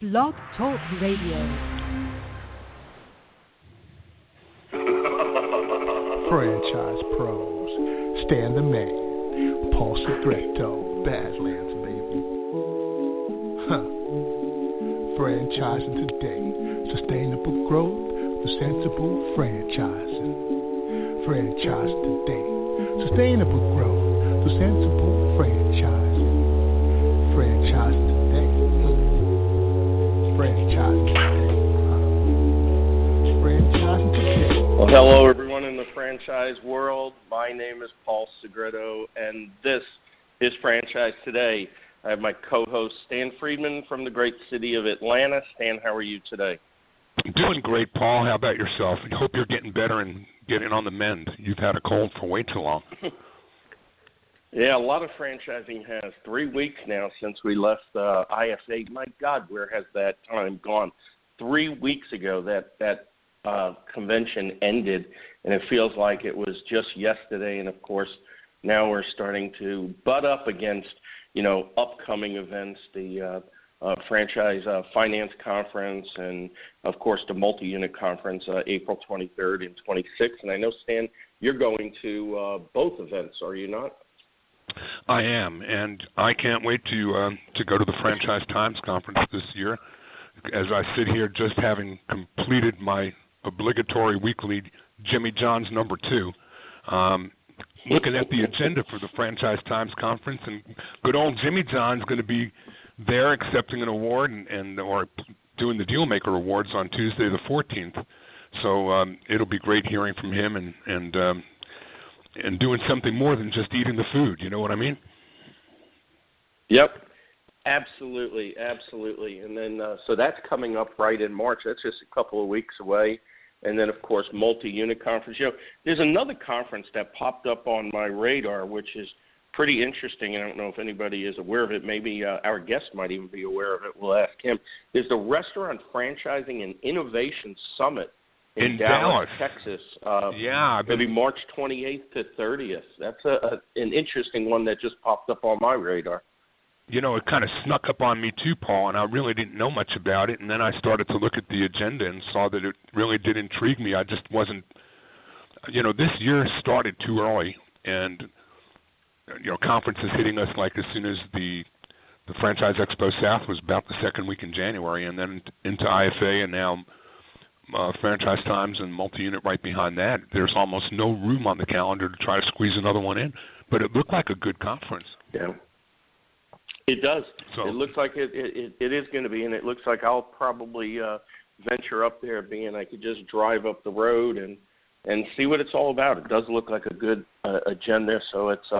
Blog Talk Radio. Franchise pros, Stan the Man, Paul Segreto, Badlands, baby. Franchising today, sustainable growth, the sensible franchising. Franchise today, sustainable growth, the sensible franchising. Franchise today, franchise today, franchise today. Well, hello everyone in the franchise world. My name is Paul Segreto, and this is Franchise Today. I have my co-host Stan Friedman from the great city of Atlanta. Stan, how are you today? Doing great, Paul. How about yourself? I hope you're getting better and getting on the mend. You've had a cold for way too long. Yeah, a lot of franchising has. 3 weeks now since we left IFA. My God, where has that time gone? 3 weeks ago that convention ended, and it feels like it was just yesterday. And, of course, now we're starting to butt up against, upcoming events, the Franchise Finance Conference and, of course, the Multi-Unit Conference, April 23rd and 26th. And I know, Stan, you're going to both events, are you not? I am, and I can't wait to go to the Franchise Times Conference this year. As I sit here just having completed my obligatory weekly Jimmy John's number 2, looking at the agenda for the Franchise Times Conference, and good old Jimmy John's going to be there accepting an award or doing the Dealmaker Awards on Tuesday the 14th. So it'll be great hearing from him and doing something more than just eating the food. You know what I mean? Yep, absolutely. And then so that's coming up right in March. That's just a couple of weeks away. And then, of course, Multi-Unit Conference. There's another conference that popped up on my radar, which is pretty interesting. I don't know if anybody is aware of it. Maybe our guest might even be aware of it. We'll ask him. There's the Restaurant Franchising and Innovation Summit in Dallas, Texas. Maybe March 28th to 30th. That's an interesting one that just popped up on my radar. It kind of snuck up on me too, Paul, and I really didn't know much about it. And then I started to look at the agenda and saw that it really did intrigue me. I just wasn't, this year started too early, and conference is hitting us like as soon as the Franchise Expo South was about the second week in January, and then into IFA, and now Franchise Times and Multi-Unit right behind that. There's almost no room on the calendar to try to squeeze another one in, but it looked like a good conference. Yeah, it does. So, it looks like it is going to be, and it looks like I'll probably venture up there, being I could just drive up the road and see what it's all about. It does look like a good agenda, so it's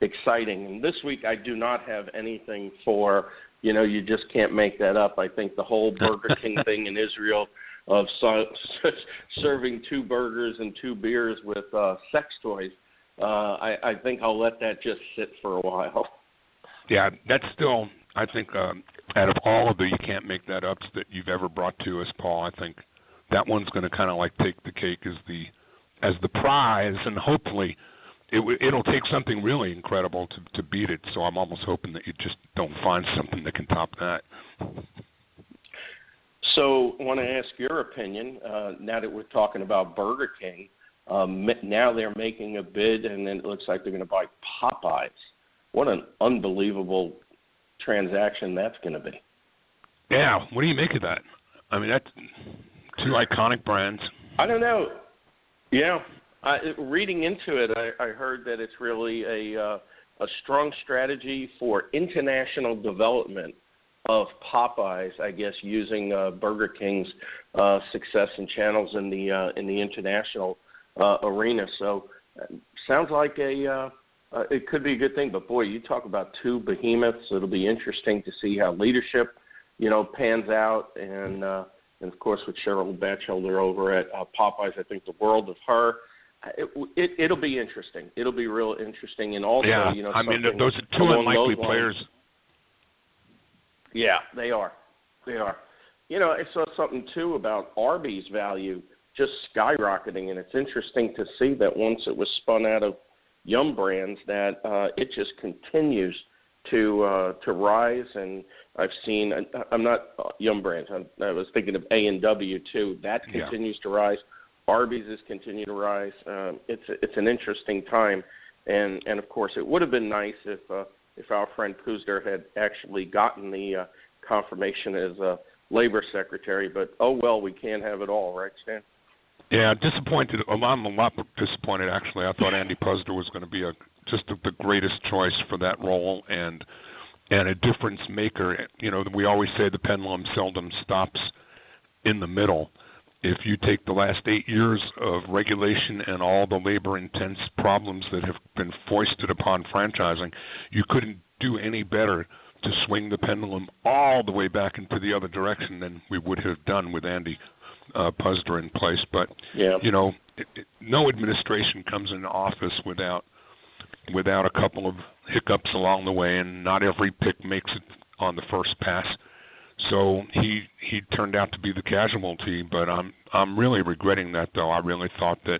exciting. And this week I do not have anything for, you just can't make that up. I think the whole Burger King thing in Israel of serving 2 burgers and 2 beers with sex toys, I think I'll let that just sit for a while. Yeah, that's still, I think, out of all of the you can't make that ups that you've ever brought to us, Paul, I think that one's going to kind of like take the cake as the prize, and hopefully it'll take something really incredible to beat it. So I'm almost hoping that you just don't find something that can top that. So I want to ask your opinion, now that we're talking about Burger King. Now they're making a bid, and then it looks like they're going to buy Popeyes. What an unbelievable transaction that's going to be. Yeah, what do you make of that? I mean, that's 2 iconic brands. I don't know. Yeah, reading into it, I heard that it's really a strong strategy for international development of Popeyes, I guess, using Burger King's success and channels in the international arena. So sounds like it could be a good thing. But boy, you talk about 2 behemoths. It'll be interesting to see how leadership, pans out, and of course with Cheryl Batchelder over at Popeyes, I think the world of her. It'll be interesting. It'll be real interesting, and also, I mean, those are 2 unlikely players. Yeah, they are. I saw something too about Arby's value just skyrocketing, and it's interesting to see that once it was spun out of Yum Brands, that it just continues to rise, and I've seen. I'm not Yum Brands. I was thinking of A&W too. That continues to rise. Arby's is continuing to rise. It's an interesting time, and of course it would have been nice if our friend Puzder had actually gotten the confirmation as a labor secretary. But oh well, we can't have it all, right, Stan? Yeah, disappointed. I'm a lot disappointed, actually. I thought Andy Puzder was going to be just the greatest choice for that role and a difference maker. You know, we always say the pendulum seldom stops in the middle. If you take the last 8 years of regulation and all the labor-intense problems that have been foisted upon franchising, you couldn't do any better to swing the pendulum all the way back into the other direction than we would have done with Andy Puzder in place. But, you know, no administration comes into office without a couple of hiccups along the way, and not every pick makes it on the first pass. So he turned out to be the casualty, but I'm really regretting that, though. I really thought that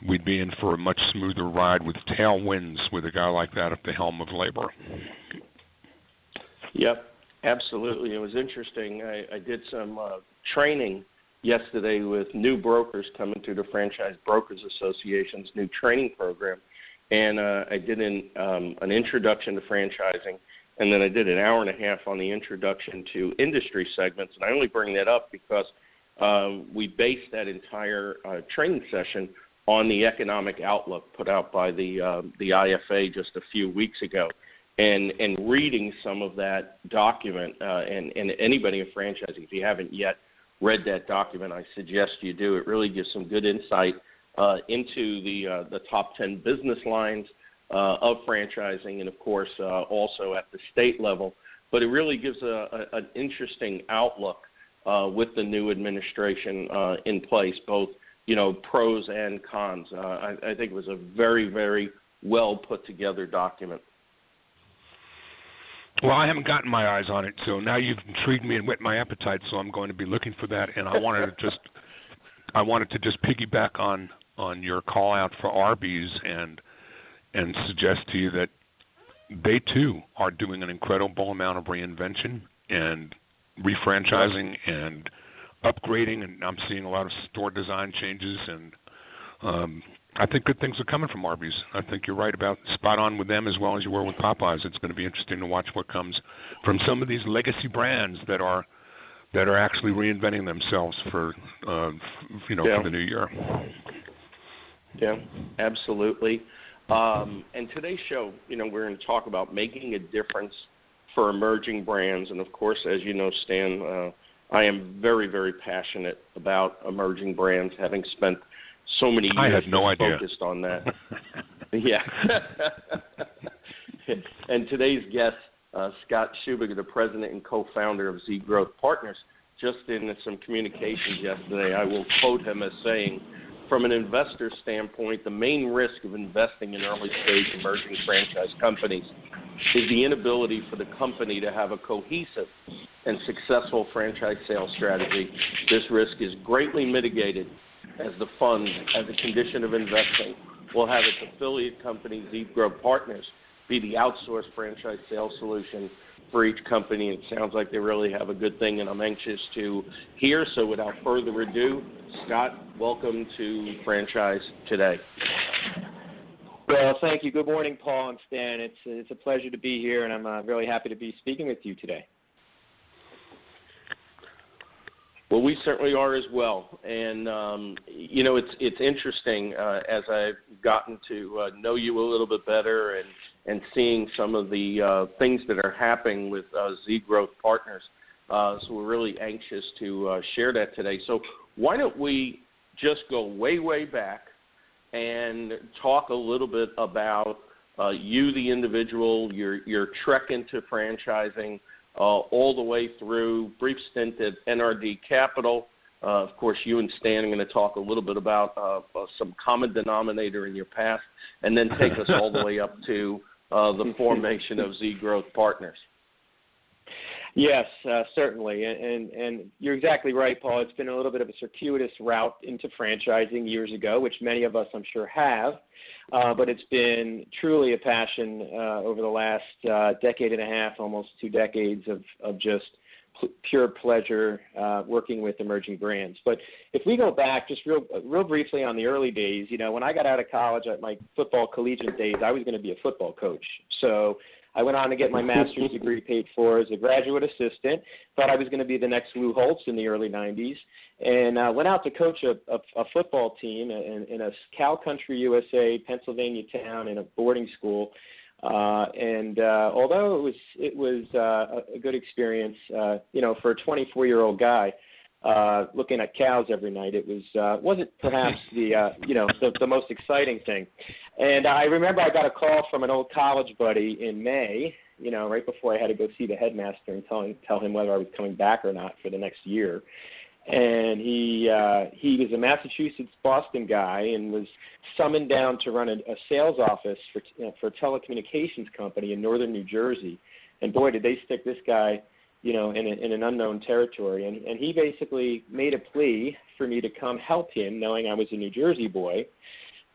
we'd be in for a much smoother ride with tailwinds with a guy like that at the helm of labor. Yep, absolutely. It was interesting. I did some training yesterday with new brokers coming through the Franchise Brokers Association's new training program, and I did an introduction to franchising, and then I did an hour and a half on the introduction to industry segments. And I only bring that up because we based that entire training session on the economic outlook put out by the IFA just a few weeks ago. And reading some of that document, and anybody in franchising, if you haven't yet read that document, I suggest you do. It really gives some good insight into the top 10 business lines of franchising, and of course also at the state level. But it really gives an interesting outlook with the new administration in place, both pros and cons. I think it was a very, very well put together document. Well, I haven't gotten my eyes on it, so now you've intrigued me and whet my appetite. So I'm going to be looking for that, and I wanted to just piggyback on your call out for Arby's and suggest to you that they too are doing an incredible amount of reinvention and refranchising and upgrading, and I'm seeing a lot of store design changes, and I think good things are coming from Arby's. I think you're right about spot on with them as well as you were with Popeyes. It's going to be interesting to watch what comes from some of these legacy brands that are actually reinventing themselves for for the new year. Yeah, absolutely. And today's show, we're going to talk about making a difference for emerging brands. And, of course, as you know, Stan, I am very, very passionate about emerging brands, having spent so many years focused on that. Yeah. And today's guest, Scott Schubiger, the president and co-founder of ZGrowth Partners, just in some communications yesterday, I will quote him as saying, from an investor standpoint, the main risk of investing in early-stage emerging franchise companies is the inability for the company to have a cohesive and successful franchise sales strategy. This risk is greatly mitigated as the fund, as a condition of investing, will have its affiliate company, ZGrowth Partners, be the outsourced franchise sales solution for each company. It sounds like they really have a good thing, and I'm anxious to hear. So without further ado, Scott, welcome to Franchise Today. Well, thank you. Good morning, Paul and Stan. It's a pleasure to be here, and I'm really happy to be speaking with you today. Well, we certainly are as well. And, it's interesting as I've gotten to know you a little bit better and seeing some of the things that are happening with ZGrowth Partners. So we're really anxious to share that today. So why don't we just go way, way back and talk a little bit about you, the individual, your trek into franchising, all the way through, brief stint at NRD Capital. Of course, you and Stan are going to talk a little bit about some common denominator in your past, and then take us all the way up to the formation of ZGrowth Partners. Yes, certainly. And you're exactly right, Paul. It's been a little bit of a circuitous route into franchising years ago, which many of us, I'm sure, have. but it's been truly a passion over the last decade and a half, almost 2 decades of just pure pleasure working with emerging brands. But if we go back just real briefly on the early days, when I got out of college at my football collegiate days, I was going to be a football coach. So I went on to get my master's degree paid for as a graduate assistant. Thought I was going to be the next Lou Holtz in the early 90s, and went out to coach a football team in a Cow Country, USA, Pennsylvania town in a boarding school. And although it was a good experience, for a 24-year-old guy looking at cows every night, it wasn't perhaps the most exciting thing. And I remember I got a call from an old college buddy in May, right before I had to go see the headmaster and tell him whether I was coming back or not for the next year. And he was a Massachusetts, Boston guy and was summoned down to run a sales office for a telecommunications company in northern New Jersey. And boy, did they stick this guy, in an unknown territory. And he basically made a plea for me to come help him, knowing I was a New Jersey boy.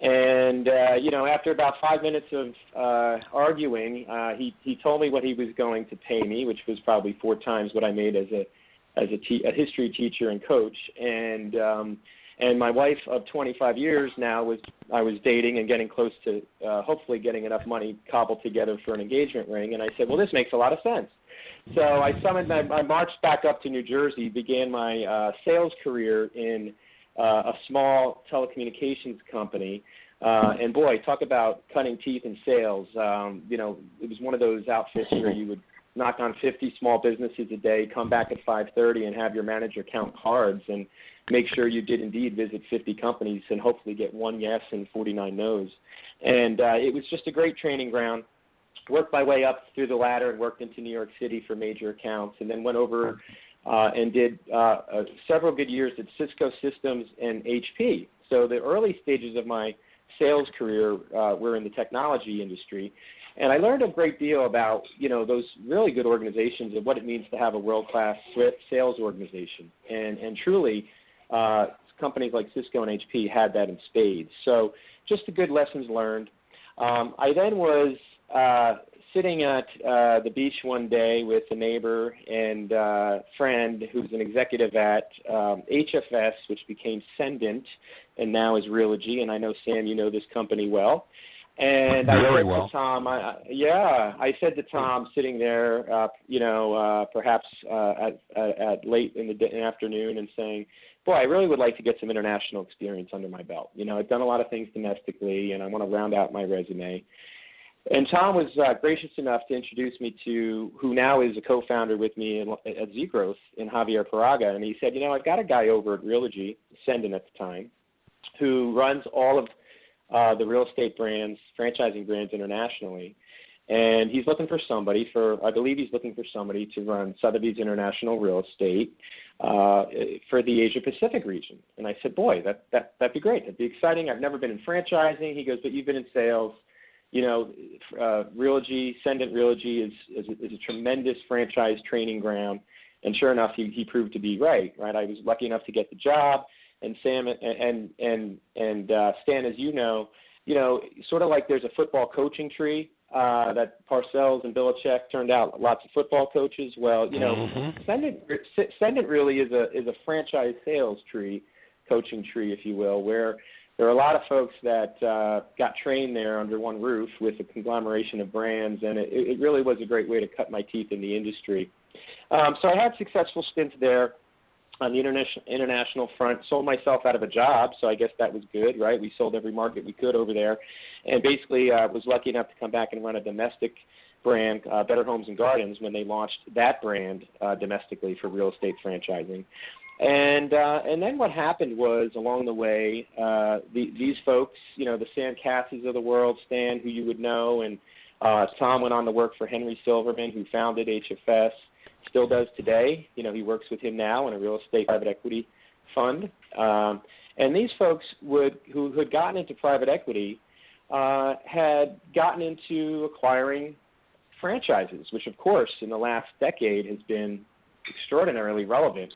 And, after about 5 minutes of arguing, he told me what he was going to pay me, which was probably 4 times what I made as a history teacher and coach, and my wife of 25 years now I was dating and getting close to hopefully getting enough money cobbled together for an engagement ring. And I said, well, this makes a lot of sense. So I marched back up to New Jersey, began my sales career in a small telecommunications company. And boy, talk about cutting teeth in sales. It was one of those outfits where you would knock on 50 small businesses a day, come back at 5:30 and have your manager count cards and make sure you did indeed visit 50 companies and hopefully get 1 yes and 49 no's. And it was just a great training ground. Worked my way up through the ladder and worked into New York City for major accounts, and then went over and did several good years at Cisco Systems and HP. So the early stages of my sales career were in the technology industry. And I learned a great deal about, those really good organizations and what it means to have a world-class sales organization. And truly, companies like Cisco and HP had that in spades. So just the good lessons learned. I then was sitting at the beach one day with a neighbor and friend who's an executive at HFS, which became Sendent, and now is Realogy. And I know, Sam, you know this company well. And Very I said well. to Tom, I said to Tom, sitting there, perhaps at late in the afternoon, and saying, boy, I really would like to get some international experience under my belt. I've done a lot of things domestically, and I want to round out my resume. And Tom was gracious enough to introduce me to who now is a co-founder with me at ZGrowth in Javier Paraga. And he said, I've got a guy over at Realogy, Sendon at the time, who runs all of the real estate brands, franchising brands internationally. And he's looking for somebody to run Sotheby's International Real Estate for the Asia Pacific region. And I said, boy, that'd be great. That'd be exciting. I've never been in franchising. He goes, but you've been in sales. Realogy, Sendent Realogy is a tremendous franchise training ground. And sure enough, he proved to be right. I was lucky enough to get the job. And Sam and Stan, as you know, sort of like there's a football coaching tree that Parcells and Belichick turned out lots of football coaches. Well, Sendent really is a franchise sales tree, coaching tree, if you will, where there are a lot of folks that got trained there under one roof with a conglomeration of brands, and it really was a great way to cut my teeth in the industry. So I had successful stints there on the international front, sold myself out of a job, so I guess that was good, right? We sold every market we could over there, and basically was lucky enough to come back and run a domestic brand, Better Homes and Gardens, when they launched that brand domestically for real estate franchising. And then what happened was, along the way, these folks, the Sam Casses of the world, Stan, who you would know, and Tom went on to work for Henry Silverman, who founded HFS, still does today. He works with him now in a real estate private equity fund. And these folks who had gotten into private equity had gotten into acquiring franchises, which, of course, in the last decade has been extraordinarily relevant.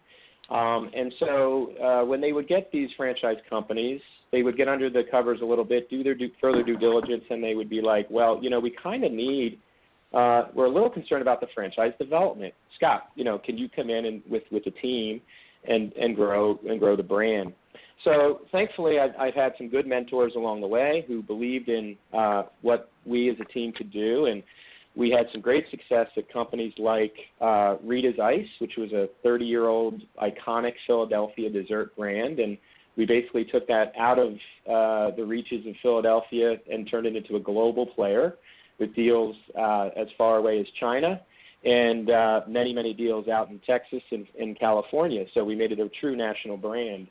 And so when they would get these franchise companies, They would get under the covers a little bit, do their further due diligence, and they would be like, well, we kind of need, we're a little concerned about the franchise development. Scott, can you come in and with the team and grow the brand? So thankfully, I've had some good mentors along the way who believed in what we as a team could do, and we had some great success at companies like Rita's Ice, which was a 30-year-old iconic Philadelphia dessert brand, and we basically took that out of the reaches of Philadelphia and turned it into a global player with deals as far away as China and many, many deals out in Texas and California. So we made it a true national brand.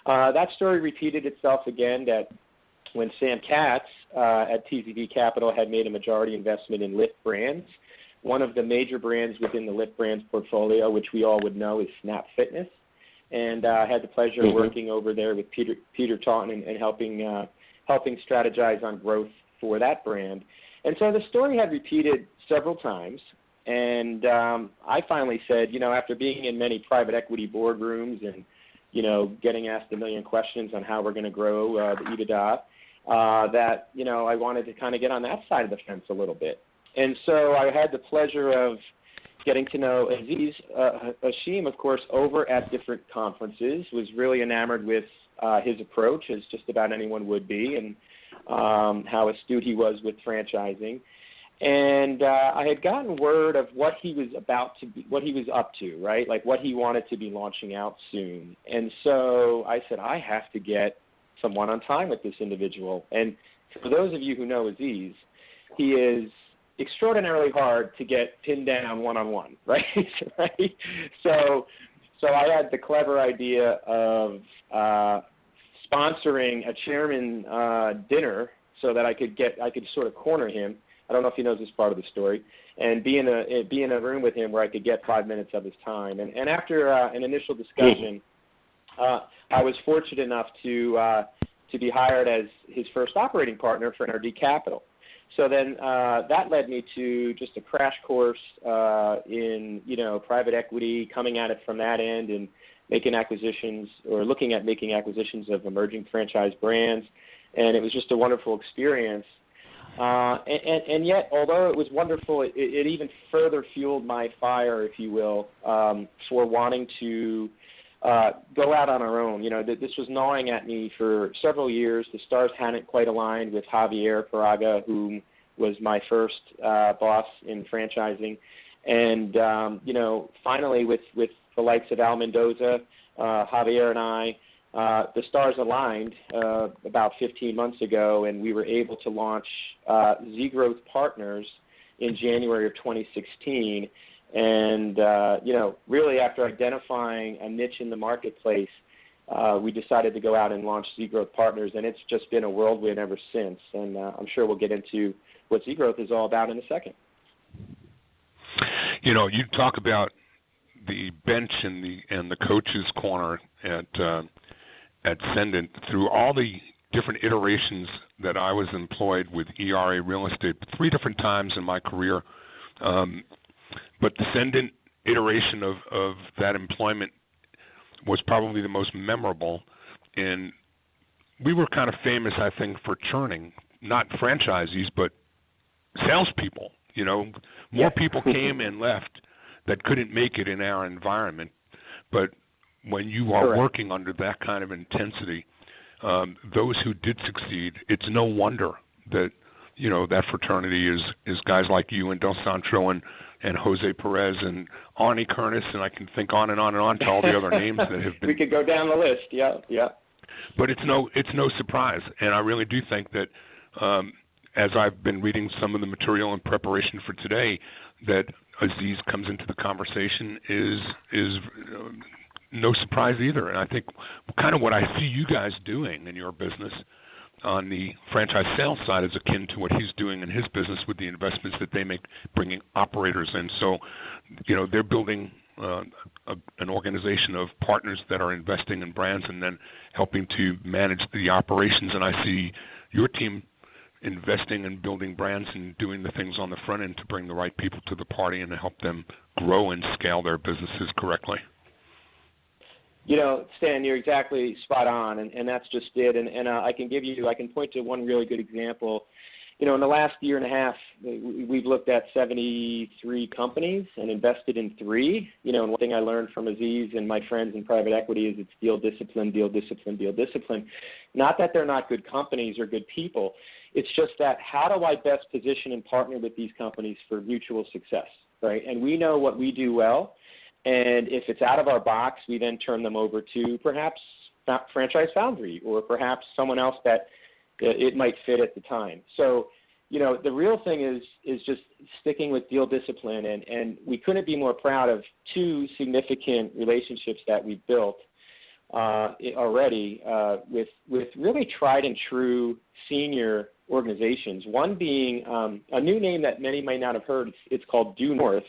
That story repeated itself again that when Sam Katz at TZV Capital had made a majority investment in Lyft Brands, one of the major brands within the Lyft Brands portfolio, which we all would know is Snap Fitness. And I had the pleasure of working over there with Peter Taunton and helping strategize on growth for that brand. And so the story had repeated several times. And I finally said, after being in many private equity boardrooms and, getting asked a million questions on how we're going to grow the EBITDA, that, I wanted to kind of get on that side of the fence a little bit. And so I had the pleasure of getting to know Aziz Hashim, of course, over at different conferences, was really enamored with his approach, as just about anyone would be, and how astute he was with franchising. And I had gotten word of what he was what he was up to, right? Like what he wanted to be launching out soon. And so I said, I have to get some one-on-time with this individual. And for those of you who know Aziz, he is extraordinarily hard to get pinned down one-on-one, right? Right? So I had the clever idea of sponsoring a chairman dinner so that I could sort of corner him. I don't know if he knows this part of the story, and be in a room with him where I could get 5 minutes of his time. And after an initial discussion, I was fortunate enough to be hired as his first operating partner for NRD Capital. So then that led me to just a crash course in private equity, coming at it from that end and making acquisitions or looking at making acquisitions of emerging franchise brands, and it was just a wonderful experience. And yet, although it was wonderful, it even further fueled my fire, if you will, for wanting to go out on our own. This was gnawing at me for several years. The stars hadn't quite aligned with Javier Paraga, who was my first boss in franchising. And, finally with the likes of Al Mendoza, Javier and I, the stars aligned about 15 months ago, and we were able to launch ZGrowth Partners in January of 2016. And, really after identifying a niche in the marketplace, we decided to go out and launch ZGrowth Partners, and it's just been a whirlwind ever since. And I'm sure we'll get into what ZGrowth is all about in a second. You talk about the bench and the coach's corner at Sendent. Through all the different iterations that I was employed with ERA Real Estate, 3 different times in my career, but the Sendent iteration of that employment was probably the most memorable. And we were kind of famous, I think, for churning, not franchisees, but salespeople. More people came and left that couldn't make it in our environment. But when you are Correct. working under that kind of intensity, those who did succeed, it's no wonder that that fraternity is guys like you and Del Santro and Jose Perez and Arnie Kernis, and I can think on and on and on to all the other names that have been. We could go down the list. Yeah. But it's no surprise, and I really do think that as I've been reading some of the material in preparation for today, that Aziz comes into the conversation is no surprise either. And I think kind of what I see you guys doing in your business on the franchise sales side is akin to what he's doing in his business with the investments that they make, bringing operators in. So, they're building an organization of partners that are investing in brands and then helping to manage the operations. And I see your team investing and building brands and doing the things on the front end to bring the right people to the party and to help them grow and scale their businesses correctly. Stan, you're exactly spot on, and that's just it. And I can point to one really good example. In the last year and a half, we've looked at 73 companies and invested in 3. And one thing I learned from Aziz and my friends in private equity is it's deal discipline, deal discipline, deal discipline. Not that they're not good companies or good people. It's just that how do I best position and partner with these companies for mutual success, right? And we know what we do well, and if it's out of our box, we then turn them over to perhaps Franchise Foundry or perhaps someone else that it might fit at the time. So, the real thing is just sticking with deal discipline, and we couldn't be more proud of 2 significant relationships that we've built already with really tried and true senior organizations. One being a new name that many might not have heard. It's called Due North,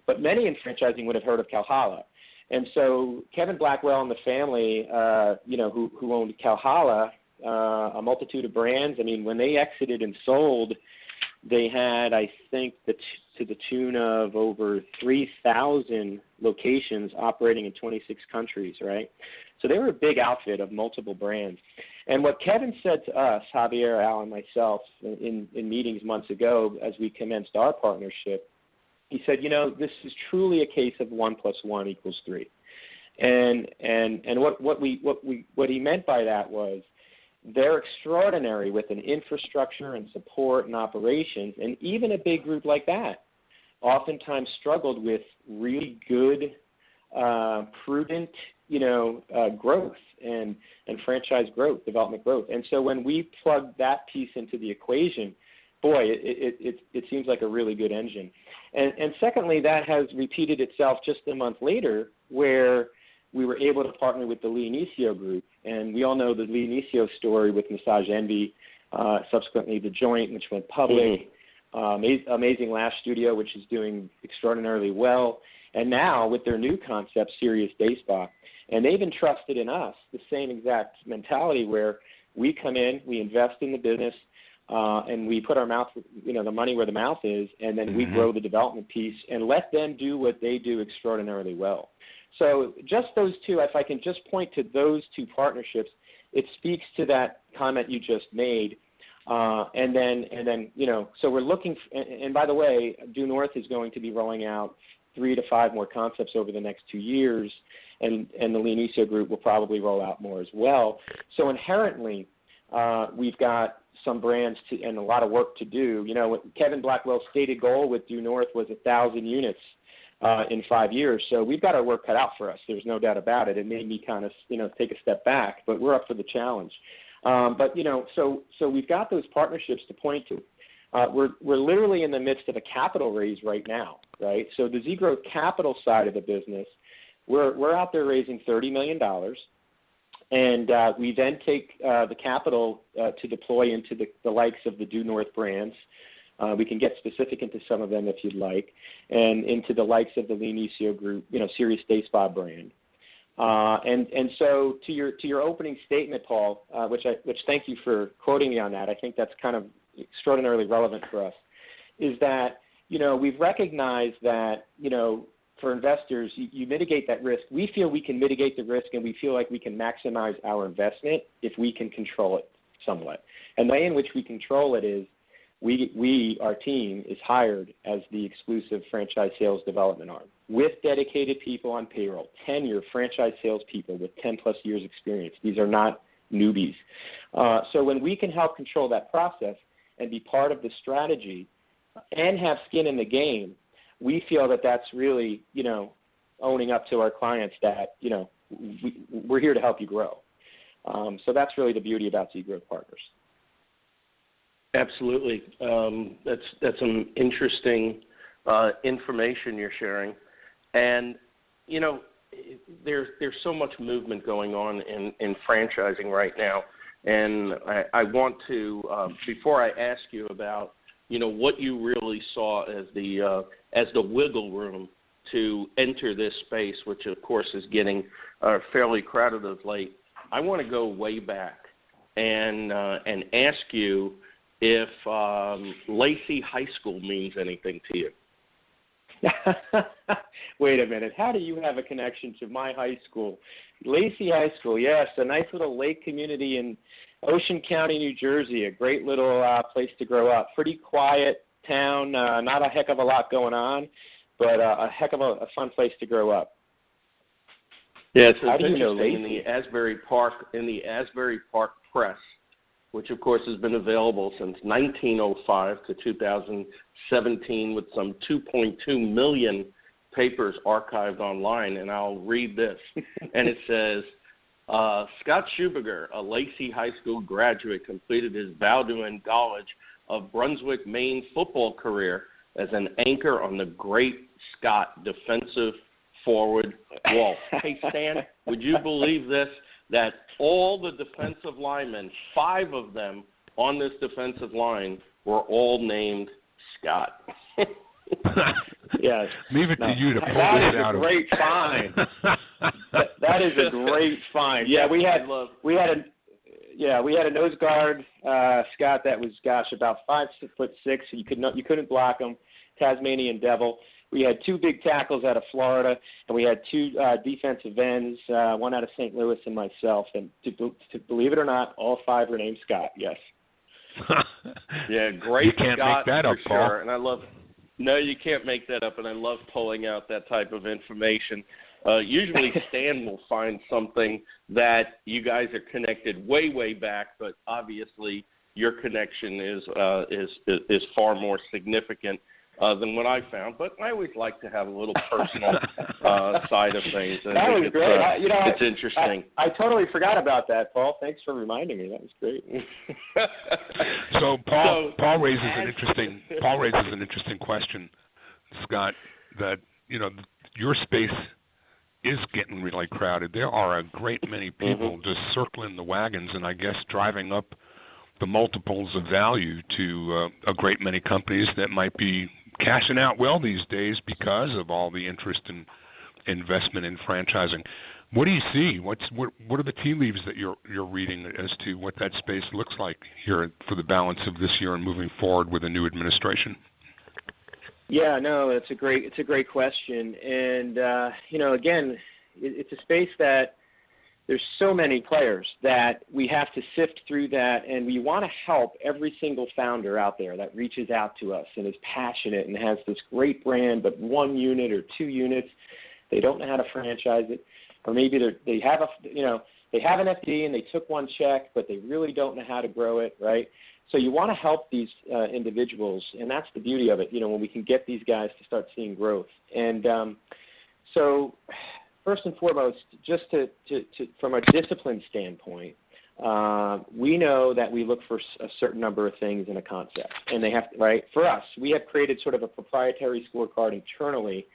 but many in franchising would have heard of Calhala. And so Kevin Blackwell and the family, who owned Calhala, a multitude of brands. I mean, when they exited and sold, they had, I think, to the tune of over 3,000 locations operating in 26 countries, right? So they were a big outfit of multiple brands. And what Kevin said to us, Javier, Al, and myself, in meetings months ago as we commenced our partnership, he said, this is truly a case of 1 + 1 = 3. And what he meant by that was, they're extraordinary with an infrastructure and support and operations, and even a big group like that oftentimes struggled with really good, prudent, growth and franchise growth, development growth. And so when we plug that piece into the equation, boy, it seems like a really good engine. And secondly, that has repeated itself just a month later, where we were able to partner with the Lee Inicio Group. And we all know the Lee Inicio story with Massage Envy, subsequently The Joint, which went public, Amazing Lash Studio, which is doing extraordinarily well, and now with their new concept, Serious Day Spa. And they've entrusted in us the same exact mentality where we come in, we invest in the business, and we put our mouth, the money where the mouth is, and then we grow the development piece and let them do what they do extraordinarily well. So just those 2, if I can just point to those 2 partnerships, it speaks to that comment you just made. And then, so we're looking, and by the way, Due North is going to be rolling out 3 to 5 more concepts over the next 2 years, and the Lee Inicio Group will probably roll out more as well. So inherently, we've got some brands and a lot of work to do. Kevin Blackwell's stated goal with Due North was 1,000 units in 5 years. So we've got our work cut out for us. There's no doubt about it. It made me kind of, take a step back, but we're up for the challenge. So we've got those partnerships to point to. We're literally in the midst of a capital raise right now, right? So the ZGrowth capital side of the business, we're out there raising $30 million. And we then take the capital to deploy into the likes of the Due North brands. We can get specific into some of them if you'd like, and into the likes of the Lee Inicio Group, Serious Day Spa brand. And so to your opening statement, Paul, which thank you for quoting me on that. I think that's kind of extraordinarily relevant for us, is that, we've recognized that, for investors, you mitigate that risk. We feel we can mitigate the risk, and we feel like we can maximize our investment if we can control it somewhat. And the way in which we control it is our team is hired as the exclusive franchise sales development arm with dedicated people on payroll, tenured franchise sales people with 10-plus years experience. These are not newbies. So when we can help control that process and be part of the strategy and have skin in the game, we feel that that's really, owning up to our clients that, we're here to help you grow. So that's really the beauty about ZGrowth Partners. Absolutely. That's some interesting information you're sharing. And, there's so much movement going on in franchising right now. And I want to, before I ask you about, what you really saw as the wiggle room to enter this space, which of course is getting fairly crowded of late, I want to go way back and ask you if Lacey High School means anything to you. Wait a minute. How do you have a connection to my high school? Lacey High School, yes, a nice little lake community in Ocean County, New Jersey, a great little place to grow up. Pretty quiet town, not a heck of a lot going on, but a heck of a fun place to grow up. Yeah, so How it's do you know interesting Lacey? in the Asbury Park Press, which of course has been available since 1905 to 2017 with some 2.2 million papers archived online, and I'll read this. And it says, Scott Schubiger, a Lacey High School graduate, completed his Bowdoin College of Brunswick, Maine football career as an anchor on the Great Scott defensive forward wall. Hey, Stan, would you believe this? That all the defensive linemen, 5 of them on this defensive line, were all named Scott. Yes. Leave it to you to pull that this is out a of. great find. That is a great find. Yeah, we had a nose guard, Scott, that was about 5'6". You couldn't block him. Tasmanian Devil. We had 2 big tackles out of Florida, and we had 2 defensive ends, one out of St. Louis and myself. And to believe it or not, all 5 were named Scott. Yes. Yeah, great. You can't Scott, make that up, for Paul. sure. And I love. No, you can't make that up, and I love pulling out that type of information. Usually, Stan will find something that you guys are connected way back, but obviously your connection is far more significant than what I found. But I always like to have a little personal side of things. That was great. It's interesting. I totally forgot about that, Paul. Thanks for reminding me. That was great. So Paul raises an interesting question, Scott. That your space is getting really crowded. There are a great many people just circling the wagons, and I guess driving up the multiples of value to a great many companies that might be cashing out well these days because of all the interest in investment in franchising. What do you see? What are the tea leaves that you're reading as to what that space looks like here for the balance of this year and moving forward with a new administration? Yeah, no, it's a great question, and again, it's a space that there's so many players that we have to sift through that, and we want to help every single founder out there that reaches out to us and is passionate and has this great brand, but 1 unit or 2 units, they don't know how to franchise it, or maybe they have an FD and they took 1 check, but they really don't know how to grow it, right? So you want to help these individuals, and that's the beauty of it, when we can get these guys to start seeing growth. And so first and foremost, just to from a discipline standpoint, we know that we look for a certain number of things in a concept, and they have to, right? For us, we have created sort of a proprietary scorecard internally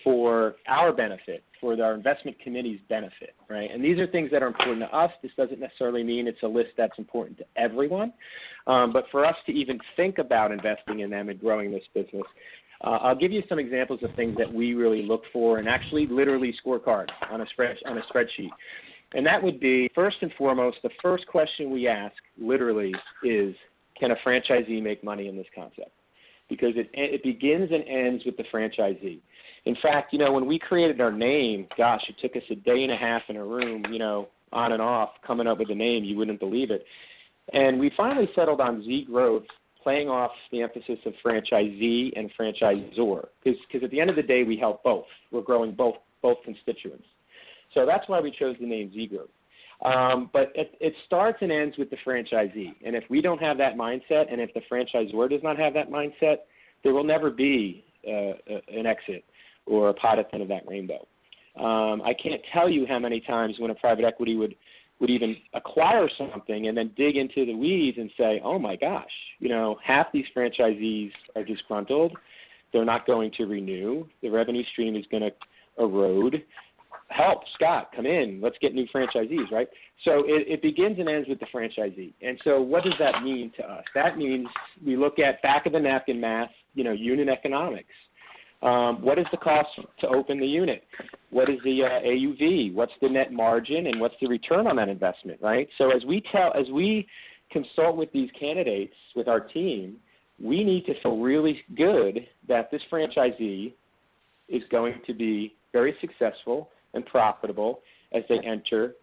for our benefit, for our investment committee's benefit, right? And these are things that are important to us. This doesn't necessarily mean it's a list that's important to everyone, but for us to even think about investing in them and growing this business, I'll give you some examples of things that we really look for, and actually literally scorecard on a spreadsheet. And that would be, first and foremost, the first question we ask literally is, can a franchisee make money in this concept? Because it begins and ends with the franchisee. In fact, when we created our name, gosh, it took us a day and a half in a room, on and off, coming up with a name. You wouldn't believe it. And we finally settled on ZGrowth, playing off the emphasis of franchisee and franchisor. Because at the end of the day, we help both. We're growing both constituents. So that's why we chose the name ZGrowth. But it starts and ends with the franchisee. And if we don't have that mindset, and if the franchisor does not have that mindset, there will never be an exit or a pot at the end of that rainbow. I can't tell you how many times when a private equity would even acquire something and then dig into the weeds and say, oh my gosh, half these franchisees are disgruntled. They're not going to renew. The revenue stream is going to erode. Help, Scott, come in. Let's get new franchisees, right? So it begins and ends with the franchisee. And so what does that mean to us? That means we look at back-of-the-napkin math, unit economics. What is the cost to open the unit? What is the AUV? What's the net margin, and what's the return on that investment, right? So as we consult with these candidates, with our team, we need to feel really good that this franchisee is going to be very successful and profitable as they enter,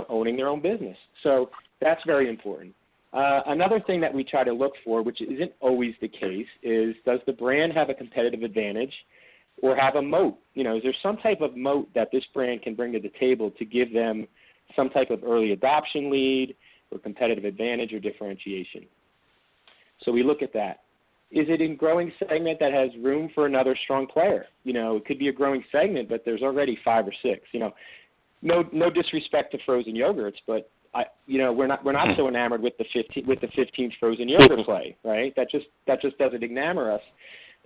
owning their own business. So that's very important. Another thing that we try to look for, which isn't always the case, is does the brand have a competitive advantage or have a moat? Is there some type of moat that this brand can bring to the table to give them some type of early adoption lead or competitive advantage or differentiation? So we look at that. Is it in growing segment that has room for another strong player? It could be a growing segment, but there's already 5 or 6. No disrespect to frozen yogurts, but we're not so enamored with the 15th frozen yogurt play, right? That just doesn't enamor us,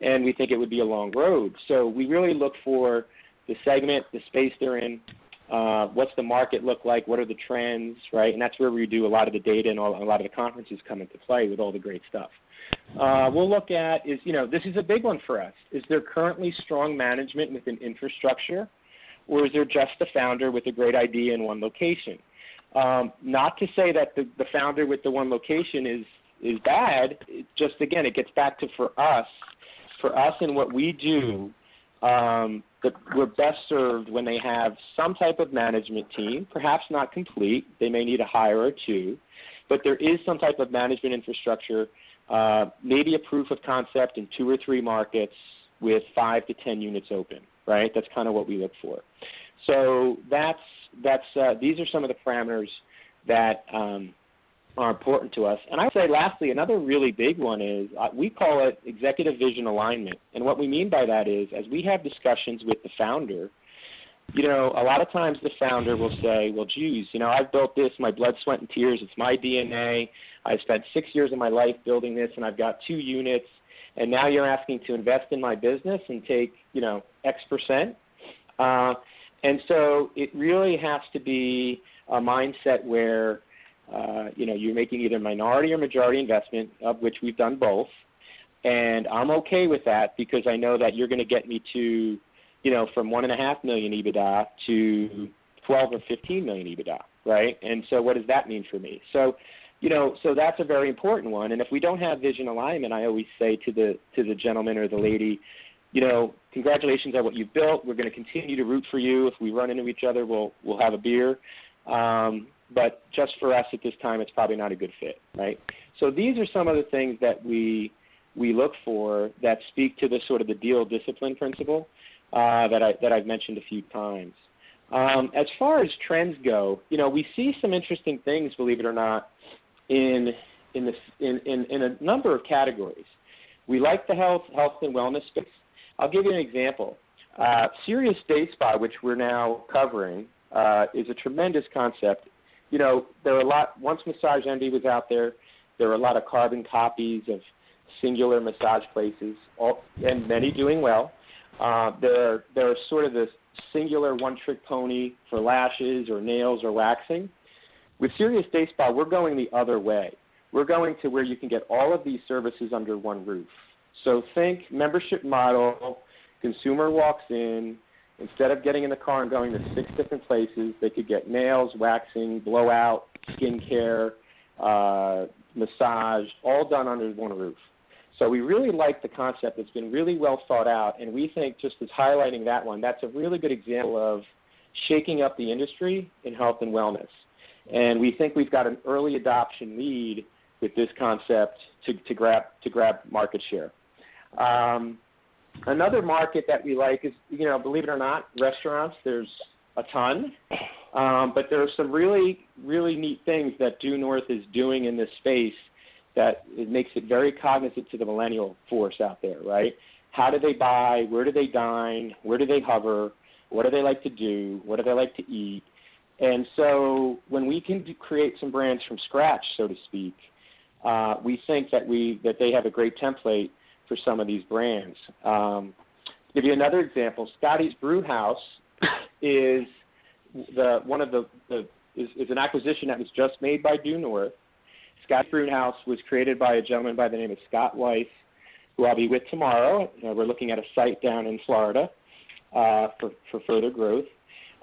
and we think it would be a long road. So we really look for the segment, the space they're in, what's the market look like, what are the trends, right? And that's where we do a lot of the data and a lot of the conferences come into play with all the great stuff. We'll look at this is a big one for us. Is there currently strong management with an infrastructure, or is there just a founder with a great idea in one location? Not to say that the founder with the one location is bad. It just, again, it gets back to for us and what we do, that we're best served when they have some type of management team, perhaps not complete. They may need a hire or two, but there is some type of management infrastructure, maybe a proof of concept in 2 or 3 markets with 5 to 10 units open, right? That's kind of what we look for. So these are some of the parameters that are important to us. And I would say, lastly, another really big one is we call it executive vision alignment. And what we mean by that is, as we have discussions with the founder, a lot of times the founder will say, well, geez, I've built this, my blood, sweat, and tears. It's my DNA. I spent 6 years of my life building this, and I've got 2 units. And now you're asking to invest in my business and take, X percent. And so it really has to be a mindset where, you're making either minority or majority investment, of which we've done both. And I'm okay with that because I know that you're going to get me to, from 1.5 million EBITDA to 12 or 15 million EBITDA, right? And so what does that mean for me? So that's a very important one. And if we don't have vision alignment, I always say to the gentleman or the lady, congratulations on what you've built. We're going to continue to root for you. If we run into each other, we'll have a beer. But just for us at this time, it's probably not a good fit, right? So these are some of the things that we look for that speak to the sort of the deal discipline principle that I've mentioned a few times. As far as trends go, we see some interesting things, believe it or not, in a number of categories. We like the health and wellness space. I'll give you an example. Serious Day Spa, which we're now covering, is a tremendous concept. There are a lot. Once Massage Envy was out there were a lot of carbon copies of singular massage places, and many doing well. There are sort of this singular one-trick pony for lashes or nails or waxing. With Serious Day Spa, we're going the other way. We're going to where you can get all of these services under one roof. So think membership model, consumer walks in, instead of getting in the car and going to 6 different places, they could get nails, waxing, blowout, skincare, massage, all done under one roof. So we really like the concept. It's been really well thought out, and we think just as highlighting that one, that's a really good example of shaking up the industry in health and wellness. And we think we've got an early adoption lead with this concept to grab market share. Another market that we like is, believe it or not, restaurants. There's a ton, but there are some really, really neat things that Due North is doing in this space that it makes it very cognizant to the millennial force out there, right? How do they buy? Where do they dine? Where do they hover? What do they like to do? What do they like to eat? And so when we can create some brands from scratch, so to speak, we think that they have a great template for some of these brands. Give you another example. Scotty's Brew House is is an acquisition that was just made by Due North. Scotty's Brew House was created by a gentleman by the name of Scott Weiss, who I'll be with tomorrow. We're looking at a site down in Florida for further growth.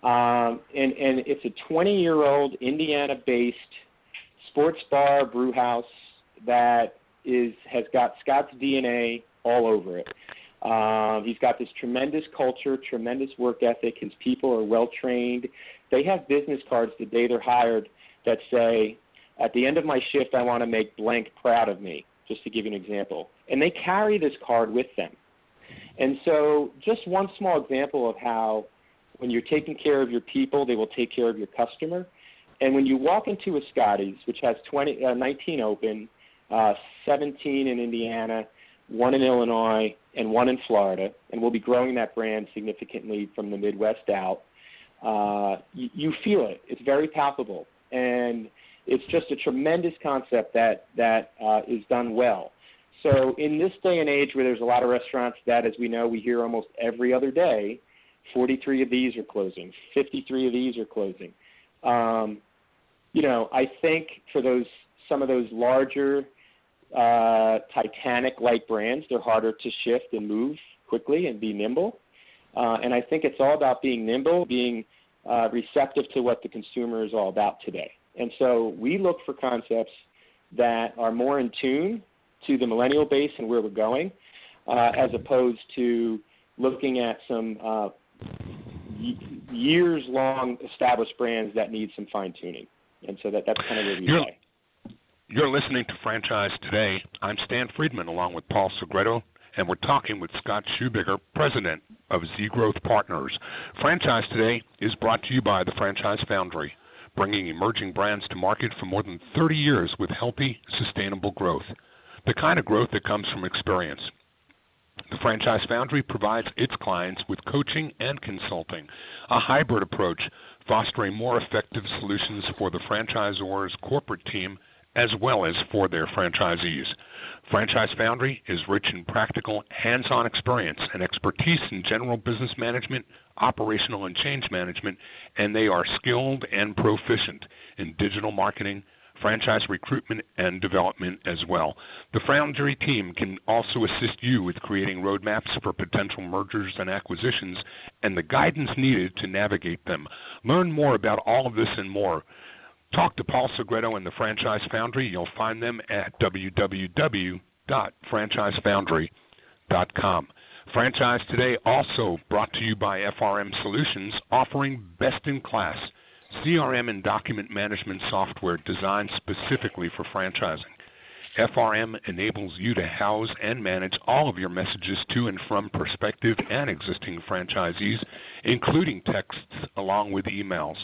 And it's a 20-year-old Indiana-based sports bar brew house that has got Scott's DNA all over it. He's got this tremendous culture, tremendous work ethic. His people are well-trained. They have business cards the day they're hired that say, at the end of my shift, I want to make blank proud of me, just to give you an example. And they carry this card with them. And so just one small example of how when you're taking care of your people, they will take care of your customer. And when you walk into a Scotty's, which has 19 open, 17 in Indiana, 1 in Illinois, and 1 in Florida, and we'll be growing that brand significantly from the Midwest out, you feel it. It's very palpable. And it's just a tremendous concept that is done well. So in this day and age where there's a lot of restaurants that, as we know, we hear almost every other day, 43 of these are closing, 53 of these are closing. I think for some of those larger Titanic-like brands, they're harder to shift and move quickly and be nimble. And I think it's all about being nimble, being receptive to what the consumer is all about today. And so we look for concepts that are more in tune to the millennial base and where we're going, as opposed to looking at some years-long established brands that need some fine-tuning. And so that's kind of where we play. You're listening to Franchise Today. I'm Stan Friedman along with Paul Segreto, and we're talking with Scott Schubiger, president of ZGrowth Partners. Franchise Today is brought to you by the Franchise Foundry, bringing emerging brands to market for more than 30 years with healthy, sustainable growth, the kind of growth that comes from experience. The Franchise Foundry provides its clients with coaching and consulting, a hybrid approach fostering more effective solutions for the franchisor's corporate team as well as for their franchisees. Franchise Foundry is rich in practical, hands-on experience and expertise in general business management, operational and change management, and they are skilled and proficient in digital marketing, franchise recruitment and development as well. The Foundry team can also assist you with creating roadmaps for potential mergers and acquisitions and the guidance needed to navigate them. Learn more about all of this and more. Talk to Paul Segreto and the Franchise Foundry. You'll find them at www.franchisefoundry.com. Franchise Today also brought to you by FRM Solutions, offering best-in-class CRM and document management software designed specifically for franchising. FRM enables you to house and manage all of your messages to and from prospective and existing franchisees, including texts along with emails.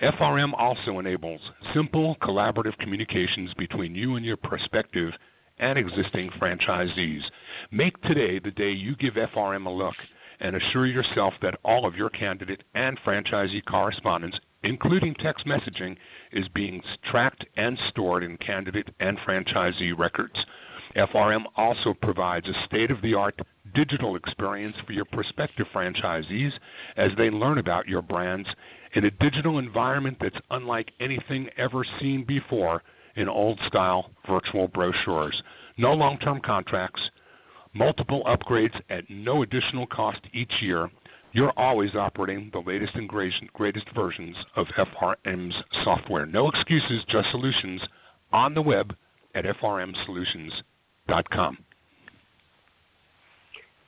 FRM also enables simple collaborative communications between you and your prospective and existing franchisees. Make today the day you give FRM a look and assure yourself that all of your candidate and franchisee correspondence, including text messaging, is being tracked and stored in candidate and franchisee records. FRM also provides a state-of-the-art digital experience for your prospective franchisees as they learn about your brands in a digital environment that's unlike anything ever seen before in old-style virtual brochures. No long-term contracts, multiple upgrades at no additional cost each year. You're always operating the latest and greatest versions of FRM's software. No excuses, just solutions on the web at frmsolutions.com.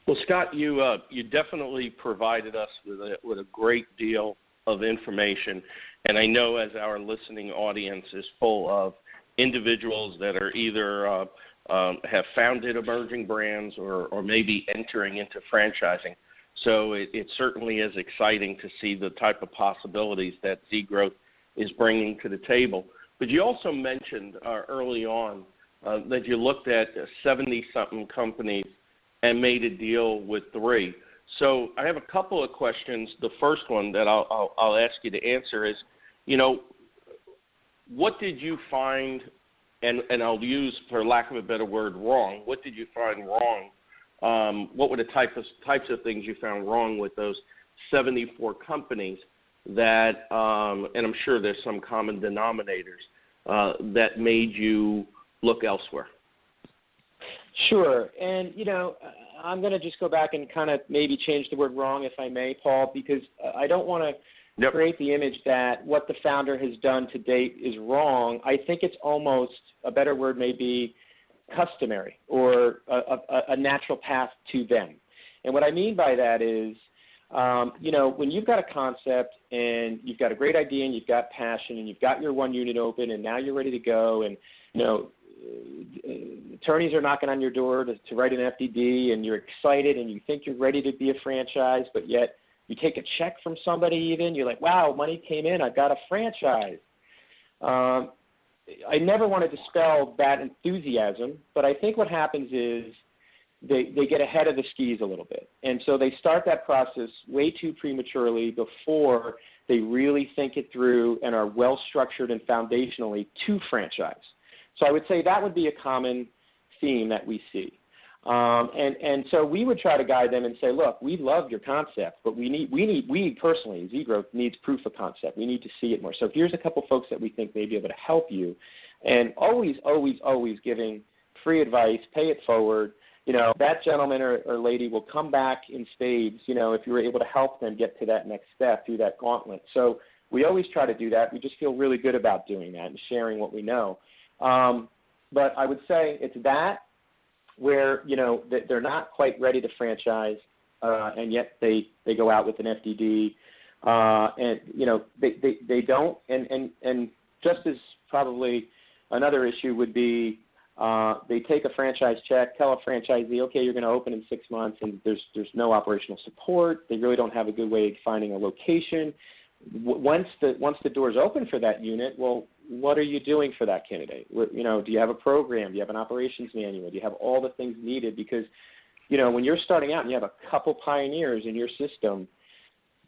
Well, Scott, you definitely provided us with a great deal of information, and I know as our listening audience is full of individuals that are either have founded emerging brands or maybe entering into franchising. So it certainly is exciting to see the type of possibilities that ZGrowth is bringing to the table. But you also mentioned early on that you looked at 70-something companies and made a deal with 3. So I have a couple of questions. The first one that I'll ask you to answer is, what did you find, and I'll use, for lack of a better word, wrong. What did you find wrong? What were the types of things you found wrong with those 74 companies that, and I'm sure there's some common denominators, that made you look elsewhere? Sure. And, I'm going to just go back and kind of maybe change the word wrong, if I may, Paul, because I don't want to create the image that what the founder has done to date is wrong. I think it's almost, a better word may be, customary or a natural path to them. And what I mean by that is, when you've got a concept and you've got a great idea and you've got passion and you've got your one unit open and now you're ready to go, and attorneys are knocking on your door to write an FDD, and you're excited and you think you're ready to be a franchise, but yet you take a check from somebody even, you're like, wow, money came in, I've got a franchise. I never want to dispel that enthusiasm, but I think what happens is they get ahead of the skis a little bit. And so they start that process way too prematurely before they really think it through and are well-structured and foundationally to franchise. So I would say that would be a common theme that we see. And so we would try to guide them and say, look, we love your concept, but we personally, ZGrowth needs proof of concept. We need to see it more. So here's a couple folks that we think may be able to help you. And always, always, always giving free advice, pay it forward. That gentleman or lady will come back in spades, if you were able to help them get to that next step through that gauntlet. So we always try to do that. We just feel really good about doing that and sharing what we know. But I would say it's that where, that they're not quite ready to franchise, and yet they go out with an FDD, and, they don't. And just as probably another issue would be, they take a franchise check, tell a franchisee, okay, you're going to open in 6 months, and there's no operational support. They really don't have a good way of finding a location. Once the doors open for that unit, well, what are you doing for that candidate? Do you have a program? Do you have an operations manual? Do you have all the things needed? Because, when you're starting out and you have a couple pioneers in your system,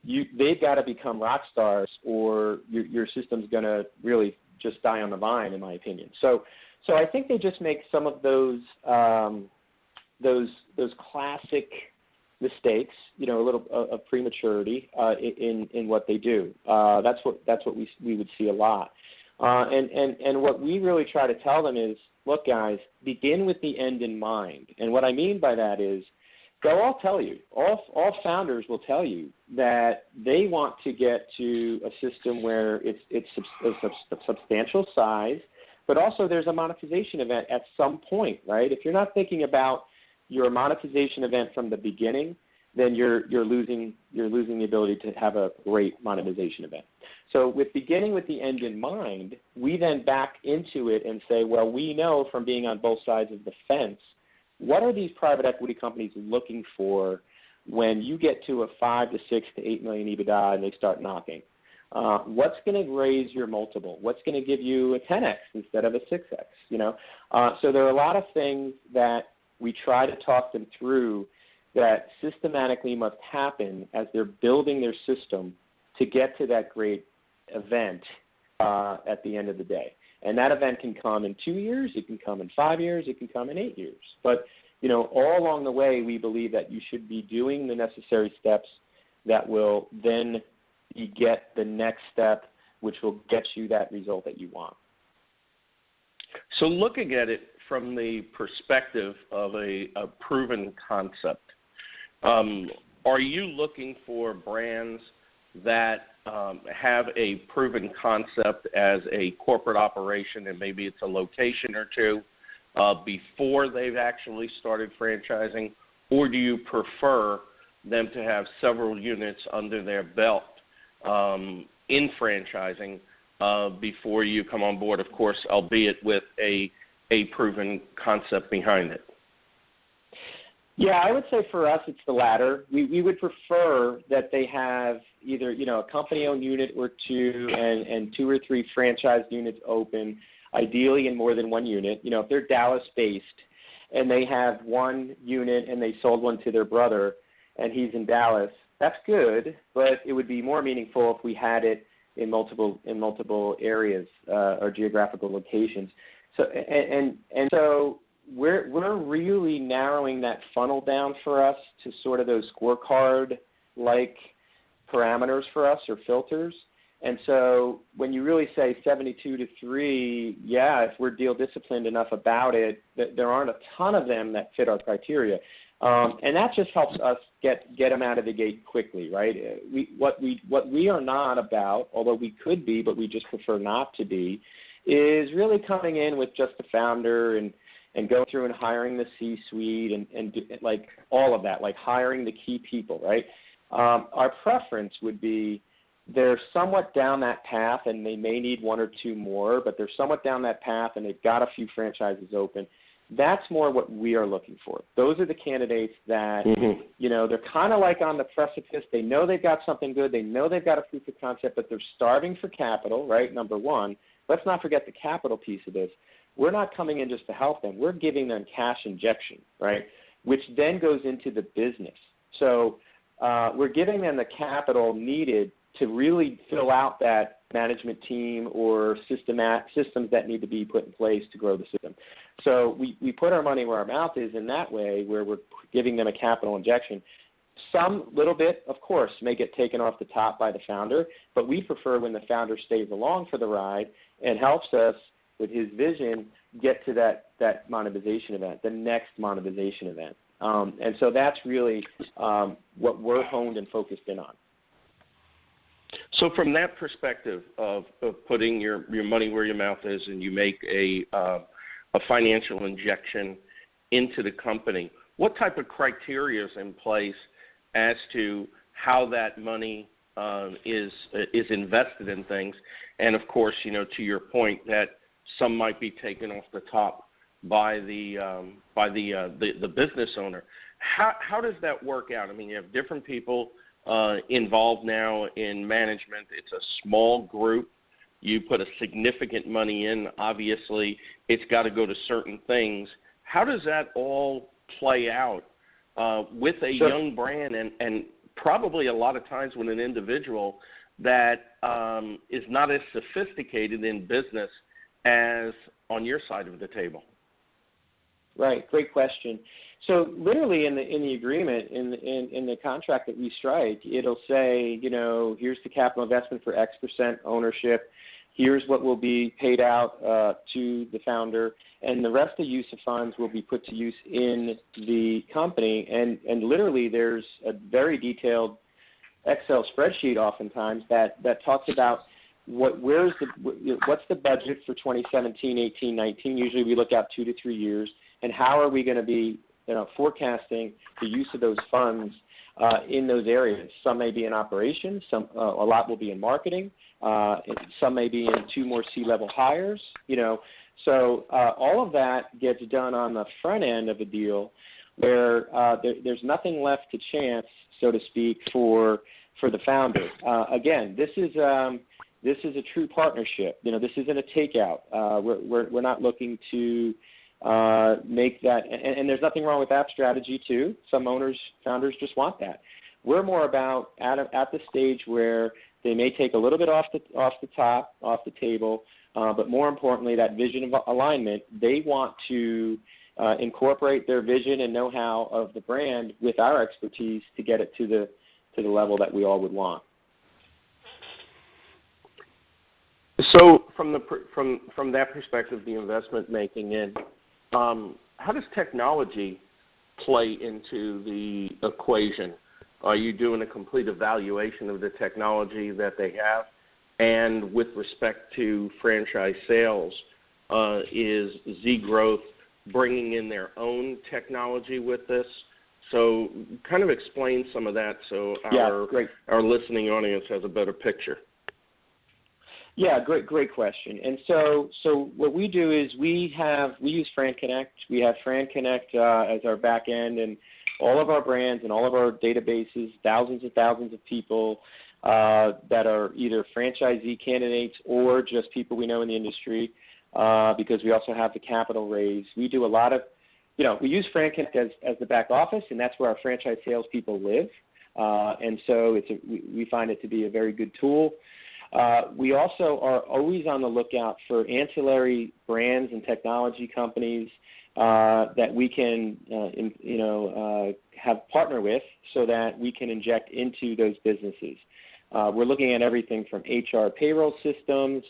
they've got to become rock stars, or your system's going to really just die on the vine, in my opinion. So I think they just make some of those classic mistakes, a little of prematurity in what they do. That's what we would see a lot. And what we really try to tell them is, look, guys, begin with the end in mind. And what I mean by that is, they'll all tell you, all founders will tell you that they want to get to a system where it's a substantial size, but also there's a monetization event at some point, right? If you're not thinking about your monetization event from the beginning, then you're losing the ability to have a great monetization event. So beginning with the end in mind, we then back into it and say, well, we know from being on both sides of the fence, what are these private equity companies looking for when you get to a 5 to 6 to 8 million EBITDA and they start knocking? What's going to raise your multiple? What's going to give you a 10x instead of a 6x? So there are a lot of things that we try to talk them through that systematically must happen as they're building their system to get to that great event at the end of the day. And that event can come in 2 years, it can come in 5 years, it can come in 8 years. But, all along the way, we believe that you should be doing the necessary steps that will then get the next step, which will get you that result that you want. So looking at it from the perspective of a proven concept, are you looking for brands that have a proven concept as a corporate operation, and maybe it's a location or two before they've actually started franchising, or do you prefer them to have several units under their belt in franchising before you come on board, of course, albeit with a proven concept behind it? Yeah, I would say for us it's the latter. We would prefer that they have either, a company-owned unit or two and 2 or 3 franchise units open, ideally in more than one unit. If they're Dallas-based and they have one unit and they sold one to their brother and he's in Dallas, that's good, but it would be more meaningful if we had it in multiple areas or geographical locations. So so we're really narrowing that funnel down for us to sort of those scorecard-like parameters for us, or filters. And so when you really say 72 to 3, yeah, if we're deal disciplined enough about it, there aren't a ton of them that fit our criteria. And that just helps us get them out of the gate quickly, right? What we are not about, although we could be, but we just prefer not to be, is really coming in with just the founder and and going through and hiring the C-suite and like all of that, like hiring the key people, right? Our preference would be they're somewhat down that path, and they may need one or two more, but they're somewhat down that path, and they've got a few franchises open. That's more what we are looking for. Those are the candidates that, you know, they're kind of like on the precipice. They know they've got something good. They know they've got a proof of concept, but they're starving for capital, right, number one. Let's not forget the capital piece of this. We're not coming in just to help them. We're giving them cash injection, right, which then goes into the business. So we're giving them the capital needed to really fill out that management team or systems that need to be put in place to grow the system. So we put our money where our mouth is in that way, where we're giving them a capital injection. Some little bit, of course, may get taken off the top by the founder, but we prefer when the founder stays along for the ride and helps us with his vision get to that monetization event, the next monetization event. And so that's really what we're honed and focused in on. So from that perspective of putting your money where your mouth is, and you make a financial injection into the company, what type of criteria is in place as to how that money is invested in things? And of course, you know, to your point, that some might be taken off the top by the business owner. How does that work out? I mean, you have different people involved now in management. It's a small group. You put a significant money in. Obviously, it's got to go to certain things. How does that all play out with a young brand and probably a lot of times with an individual that is not as sophisticated in business as on your side of the table? Right. Great question. So literally in the agreement, in the contract that we strike, it'll say, you know, here's the capital investment for X% ownership. Here's what will be paid out to the founder, and the rest of the use of funds will be put to use in the company. And literally there's a very detailed Excel spreadsheet oftentimes that talks about what's the budget for 2017, 18, 19. Usually we look out 2 to 3 years, and how are we going to be forecasting the use of those funds in those areas. Some may be in operations, a lot will be in marketing, some may be in 2 more C-level hires, you know. So all of that gets done on the front end of a deal where there's nothing left to chance, so to speak, for the founder. Again, this is a true partnership. You know, this isn't a takeout. We're not looking to make that, and there's nothing wrong with that strategy too. Some founders just want that. We're more about at the stage where they may take a little bit off the table, but more importantly, that vision of alignment. They want to incorporate their vision and know-how of the brand with our expertise to get it to the level that we all would want. So from that perspective, the investment making in, how does technology play into the equation? Are you doing a complete evaluation of the technology that they have? And with respect to franchise sales, is ZGrowth bringing in their own technology with this? So kind of explain some of that so our listening audience has a better picture. Yeah, great question. And so what we do is we use FranConnect. We have FranConnect as our back end, and all of our brands and all of our databases, thousands and thousands of people that are either franchisee candidates or just people we know in the industry, because we also have the capital raise. We do a lot of, we use FranConnect as the back office, and that's where our franchise salespeople live. And so we find it to be a very good tool. We also are always on the lookout for ancillary brands and technology companies that we can, have partner with so that we can inject into those businesses. We're looking at everything from HR payroll systems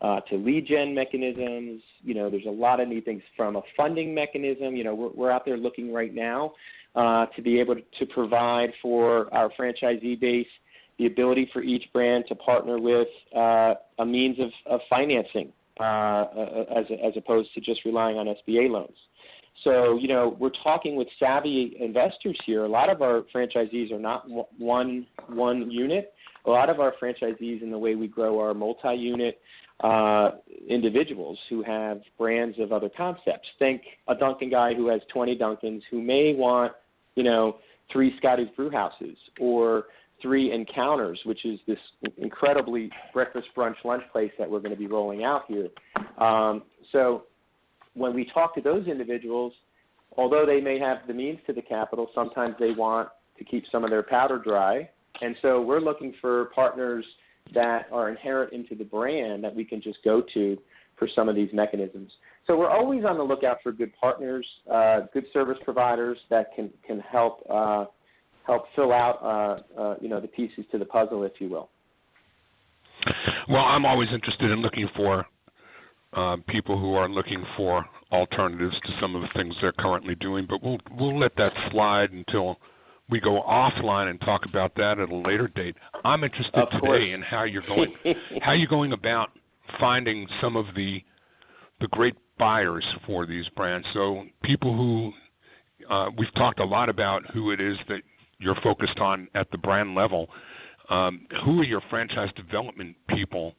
to lead gen mechanisms. There's a lot of neat things from a funding mechanism. We're out there looking right now to be able to provide for our franchisee base the ability for each brand to partner with a means of financing as opposed to just relying on SBA loans. So, we're talking with savvy investors here. A lot of our franchisees are not one unit. A lot of our franchisees in the way we grow are multi-unit individuals who have brands of other concepts. Think a Dunkin' guy who has 20 Dunkins who may want, 3 Scotty's Brew Houses or 3 Encounters, which is this incredibly breakfast, brunch, lunch place that we're going to be rolling out here. So when we talk to those individuals, although they may have the means to the capital, sometimes they want to keep some of their powder dry. And so we're looking for partners that are inherent into the brand that we can just go to for some of these mechanisms. So we're always on the lookout for good partners, good service providers that can help fill out the pieces to the puzzle, if you will. Well, I'm always interested in looking for people who are looking for alternatives to some of the things they're currently doing, but we'll let that slide until we go offline and talk about that at a later date. I'm interested today in how you're going about finding some of the great buyers for these brands. So people who we've talked a lot about who it is that you're focused on at the brand level. Who are your franchise development people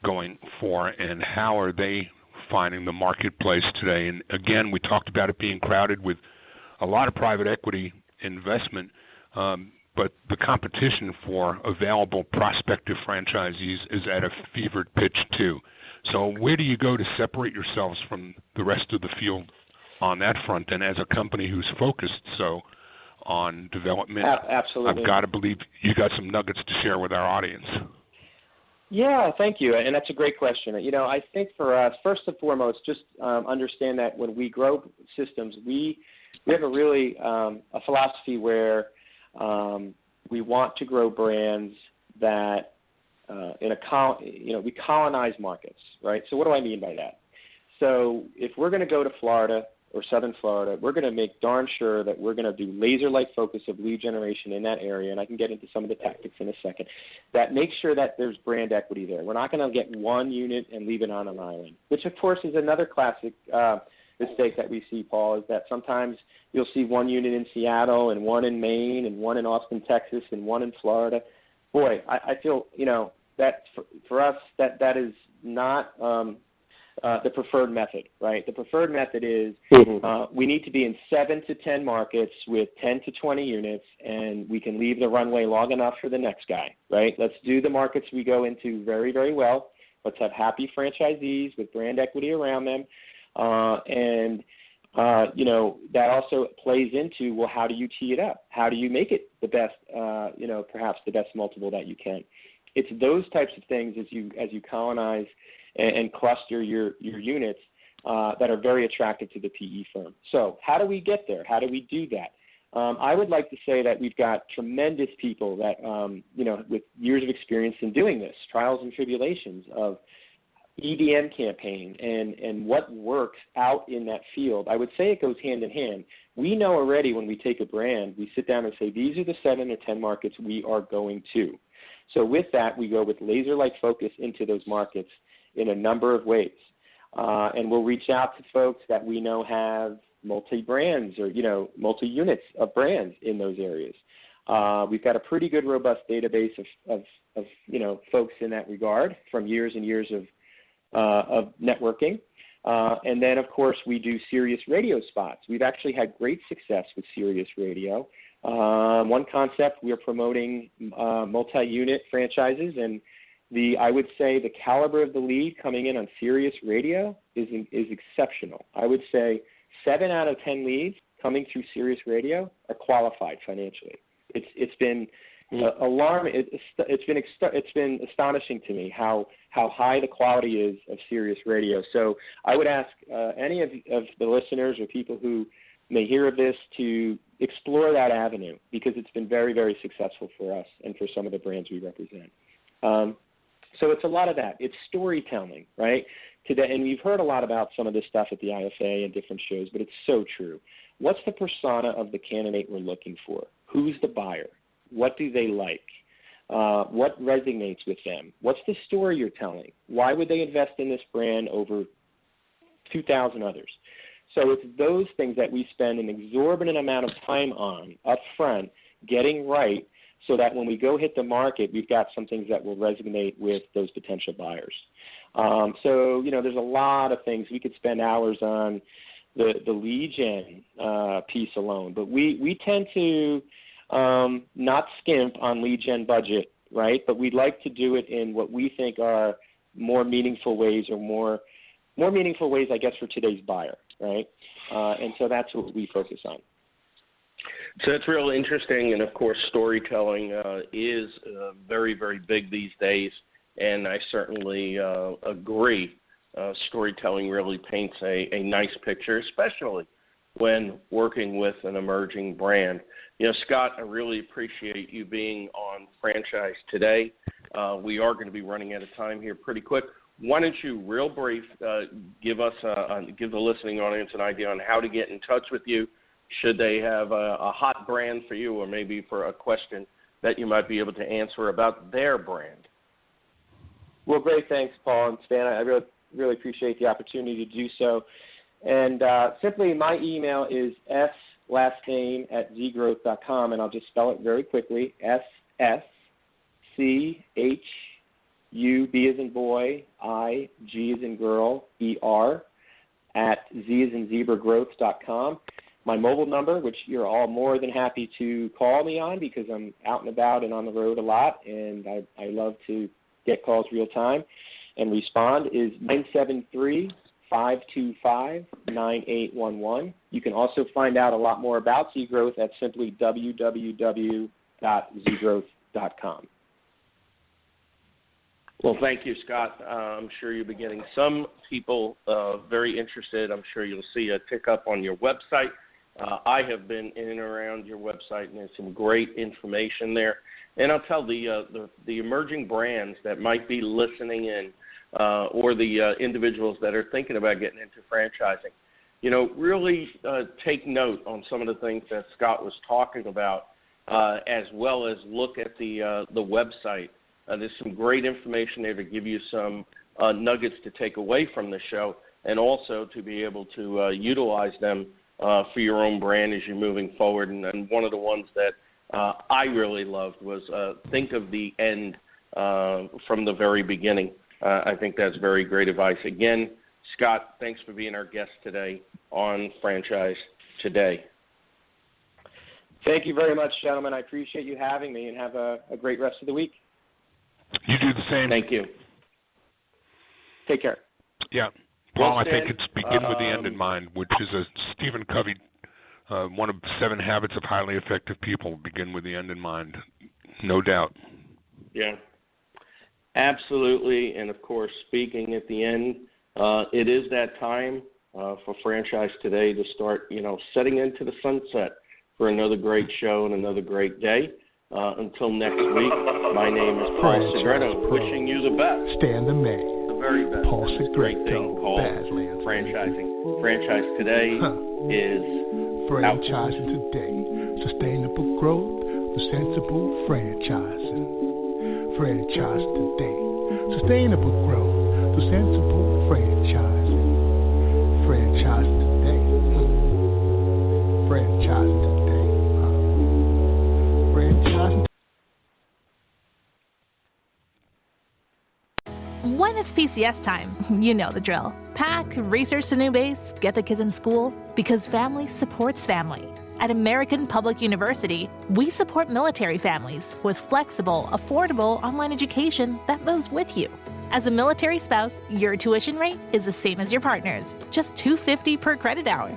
going for, and how are they finding the marketplace today? And again, we talked about it being crowded with a lot of private equity investment, but the competition for available prospective franchisees is at a fevered pitch too. So where do you go to separate yourselves from the rest of the field on that front? And as a company who's focused on development, absolutely, I've got to believe you got some nuggets to share with our audience. Yeah, thank you, and that's a great question. I think for us, first and foremost, just understand that when we grow systems, we have a really a philosophy where we want to grow brands that we colonize markets, right? So what do I mean by that? So if we're going to go to Florida or Southern Florida, we're going to make darn sure that we're going to do laser-like focus of lead generation in that area, and I can get into some of the tactics in a second, that makes sure that there's brand equity there. We're not going to get one unit and leave it on an island, which, of course, is another classic mistake that we see, Paul, is that sometimes you'll see one unit in Seattle and one in Maine and one in Austin, Texas, and one in Florida. Boy, I feel, that for us, that is not the preferred method, right? The preferred method is we need to be in 7 to 10 markets with 10 to 20 units, and we can leave the runway long enough for the next guy, right? Let's do the markets we go into very, very well. Let's have happy franchisees with brand equity around them. That also plays into, well, how do you tee it up? How do you make it the best, perhaps the best multiple that you can? It's those types of things as you colonize and cluster your units that are very attractive to the PE firm. So how do we get there? How do we do that? I would like to say that we've got tremendous people that, with years of experience in doing this, trials and tribulations of EDM campaign and what works out in that field. I would say it goes hand in hand. We know already when we take a brand, we sit down and say, these are the 7 or 10 markets we are going to. So with that, we go with laser-like focus into those markets in a number of ways. And we'll reach out to folks that we know have multi-brands or, multi-units of brands in those areas. We've got a pretty good, robust database of folks in that regard from years and years of networking. And then, of course, we do Sirius radio spots. We've actually had great success with Sirius radio. One concept, we are promoting multi-unit franchises, and I would say the caliber of the lead coming in on Sirius radio is exceptional. I would say 7 out of 10 leads coming through Sirius radio are qualified financially. It's been alarming. It's been astonishing to me how high the quality is of Sirius radio. So I would ask any of the listeners or people who may hear of this to explore that avenue, because it's been very, very successful for us and for some of the brands we represent. So it's a lot of that. It's storytelling, right? Today, and we've heard a lot about some of this stuff at the IFA and different shows, but it's so true. What's the persona of the candidate we're looking for? Who's the buyer? What do they like? What resonates with them? What's the story you're telling? Why would they invest in this brand over 2,000 others? So it's those things that we spend an exorbitant amount of time on up front, getting right, so that when we go hit the market, we've got some things that will resonate with those potential buyers. So, there's a lot of things. We could spend hours on the lead gen piece alone, but we tend to not skimp on lead gen budget, right? But we'd like to do it in what we think are more meaningful ways, or more meaningful ways, I guess, for today's buyer, right? And so that's what we focus on. So that's real interesting, and of course, storytelling is very, very big these days, and I certainly agree. Storytelling really paints a nice picture, especially when working with an emerging brand. Scott, I really appreciate you being on Franchise Today. We are going to be running out of time here pretty quick. Why don't you, real brief, give the listening audience an idea on how to get in touch with you, should they have a hot brand for you, or maybe for a question that you might be able to answer about their brand. Well, great. Thanks, Paul and Stan. I really appreciate the opportunity to do so. And simply, my email is slastname@zgrowth.com, and I'll just spell it very quickly, SSCHU, B as in boy, I, G as in girl, ER, @Z as in ZebraGrowth.com. My mobile number, which you're all more than happy to call me on because I'm out and about and on the road a lot, and I love to get calls real time and respond, is 973-525-9811. You can also find out a lot more about ZGrowth at simply www.zgrowth.com. Well, thank you, Scott. I'm sure you'll be getting some people very interested. I'm sure you'll see a tick up on your website. I have been in and around your website, and there's some great information there. And I'll tell the emerging brands that might be listening in, or the individuals that are thinking about getting into franchising, really take note on some of the things that Scott was talking about, as well as look at the website. There's some great information there to give you some nuggets to take away from the show, and also to be able to utilize them for your own brand as you're moving forward. And one of the ones that I really loved was think of the end from the very beginning. I think that's very great advice. Again, Scott, thanks for being our guest today on Franchise Today. Thank you very much, gentlemen. I appreciate you having me, and have a great rest of the week. You do the same. Thank you. Take care. Yeah. Paul, I think it's begin with the end in mind, which is a Stephen Covey, one of 7 habits of highly effective people. Begin with the end in mind. No doubt. Yeah. Absolutely. And, of course, speaking at the end, it is that time for Franchise Today to start, setting into the sunset for another great show and another great day. Until next week, my name is Paul Segreto, wishing you the best. Stan the May. The very best. Paul Segreto. Great thing called franchising. Franchise Today is Franchising Today. Sustainable growth through sensible franchising. Franchise Today. Sustainable growth through sensible franchising. Franchise Today. Franchise Today. When it's PCS time, you know the drill. Pack, research the new base, get the kids in school, because family supports family. At American Public University, we support military families with flexible, affordable online education that moves with you. As a military spouse, your tuition rate is the same as your partner's, just $250 per credit hour.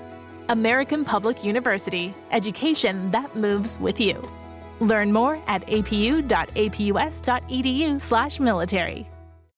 American Public University, education that moves with you. Learn more at apu.apus.edu/military.